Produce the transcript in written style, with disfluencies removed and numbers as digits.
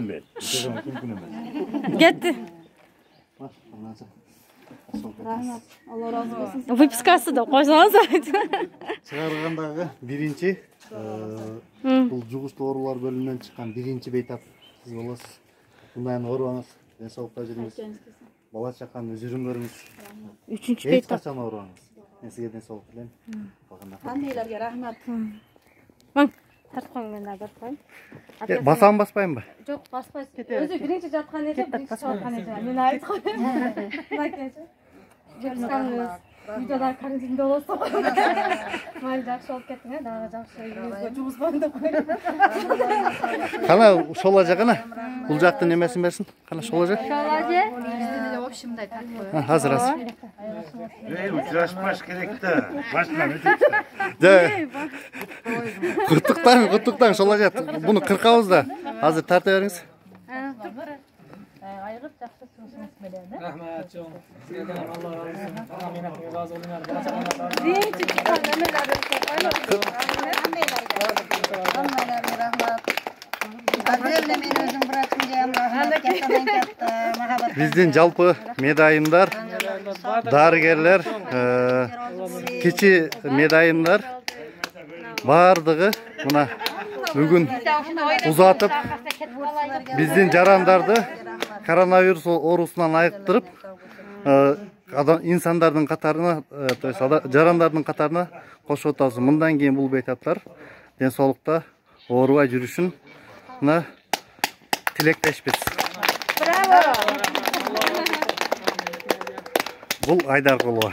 мен. Мүмкін емес. Кетті. Рахмат. Алла разы болсын. Выпискасы да қойсаңыз. Чыгаргандағы биринчи бул жугуштуу оорулар бөлүмүнөн чыккан биринчи бейтап сиз болосуз. Мындан оорубаңыз, ден соолукта жүрүңүз. Бала чаканы жүрүм көрүңүз. Үчүнчү Эч бейтап. качан оорубаңыз. Мен сизге ден соолук тилейм. Кандайларга рахмат. Мын, тартып коюң, мен да тартып Басам баспайм ба? Жоқ, баспайсыз. Өзі бірінші жатқан еді, бірінші шығарған еді. Мен айтып қойдым. Мына келші. Выписканы видеода карантинде болса ғой. Майлы жақсы болып кеттің, дағы жақсы үйіңізге жұмыс барын деп қойдым. Қана шола жағына. Бұл жақтың немесін берсін. Қана шола жақ. Шола же? Общымдай тартып қойып. Hazır. Uçlaşmaş gerekti. Başına ötüksün. Құттықтан шола жақ. Бұны қырқауыз да. Hazır тарта беріңіз. Айғып жақсы сұрсыңыз менен. Рахмат, жоң. Сізге де Алла разы болсын. Аға мен ақылы разы болыңдар. Бала чағаңызға. Бірінші шыққан нөмірлерді Hammalarga rahmat. Qadrli men o'zim bratимga ham rahmat. Kattadan katta muhabbat. Біздің жалпы медайымдар, дарыгерлер, кичи медайымдар бардығы мына бүгін ұзатып біздің жарандарды коронавирус оорусунан айыктырып инсандардын катарына, то есть жарандардын катарына кошуп атабыз. Мындан кийин бул бейтаптар ден соолукта оорубай жүрүшүн тилектешпиз. Браво! Бул Айдар Кулова.